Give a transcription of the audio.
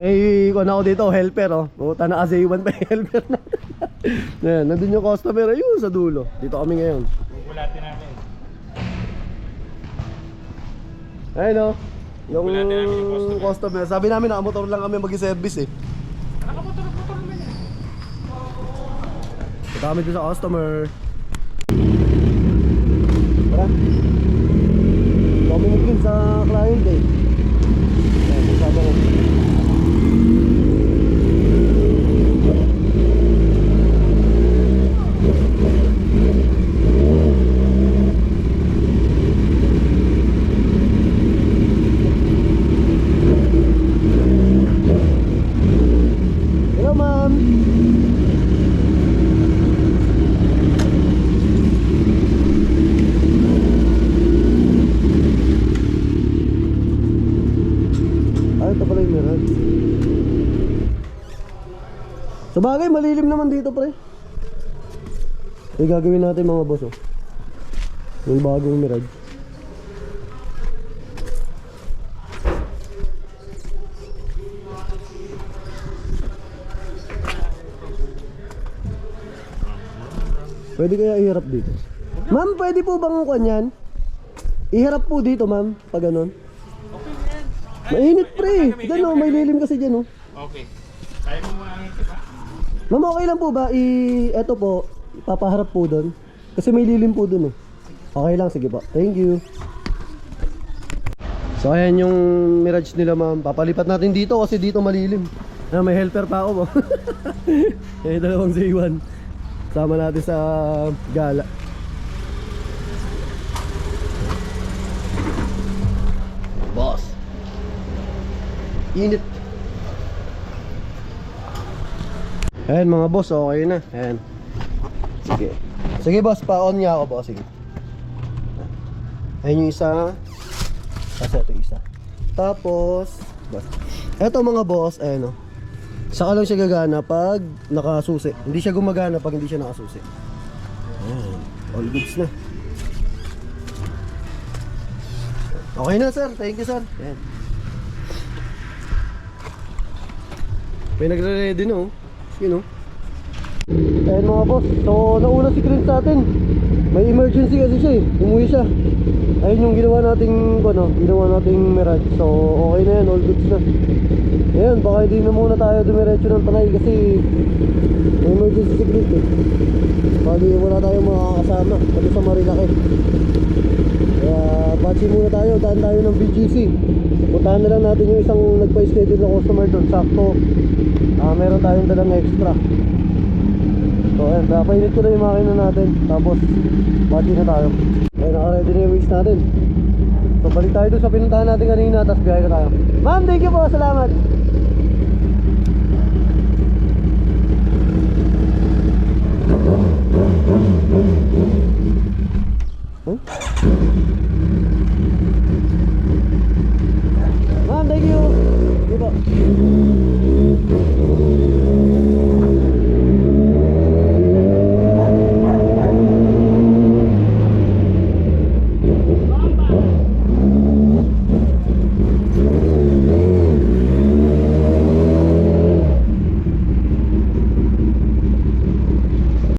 Eh, kung ako dito, helper oh. Puta na kasi iwan pa yung helper na. Ayan, nandun yung customer, ayun sa dulo. Dito kami ngayon. Gugulatin namin. Ayun oh. Yung Gugulatin namin yung customer. Sabi namin nakamotor lang kami mag-service eh. Nakamotor naman yan. Punta kami dito sa customer. Tara. Kami mag-clean sa client eh. Ayan, magsama ko. Hello ma'am. Ay, ito pala yung Mirage. Sa bagay, malilim naman dito pre. Ay, gagawin natin mga boss oh. Yung bagong Mirage. Pwede kaya iharap dito? Ma'am, pwede po bang kuan yan? Iharap po dito ma'am, pag ganon. Okay na yan. Mainit pre, dyan oh, may lilim kasi dyan oh. Okay. Kaya mo mga ngipin ha? Ma'am, okay lang po ba? Eto po, ipapaharap po doon. Kasi may lilim po doon oh. Okay lang, sige po. Thank you. So ayan yung Mirage nila ma'am. Papalipat natin dito kasi dito malilim. Ah, may helper pa ako po. Eh, dalawang Z1. Sama natin sa gala. Boss. Init. Ayan mga boss, okay na. Ayan. Sige. Sige boss, pa-on niya ako boss. Sige. Ayan yung isa. Tapos ito yung isa. Tapos boss. Eto mga boss, ayan o. Saka lang siya gagana pag nakasusi. Hindi siya gumagana pag hindi siya nakasusi. Ayan. All goods na. Okay na sir, thank you sir. Ayan. May nagre-ready na oh. You know. Ayan mga boss, so nauna si Clint sa atin. May emergency kasi siya eh, umuwi siya. Ayun yung ginawa nating Mirage. So okay na yan, all goods na. Ayan, baka hindi na muna tayo dumiretso ng Tanay kasi may emergency si Clint eh. Bali wala tayong makakasama pati sa Marilaki. Kaya batsi muna tayo, daan tayo ng BGC. Puntahan na lang natin yung isang nagpa-schedule na customer doon. Sakto meron tayong dalang extra. So ayan, papainit ko na yung makina natin. Tapos batsi na tayo. Ayan, naka-ready na yung waste natin. So balik tayo doon sa pinuntahan natin kanina. Tapos biyahe na tayo. Ma'am, thank you po, salamat. Huh?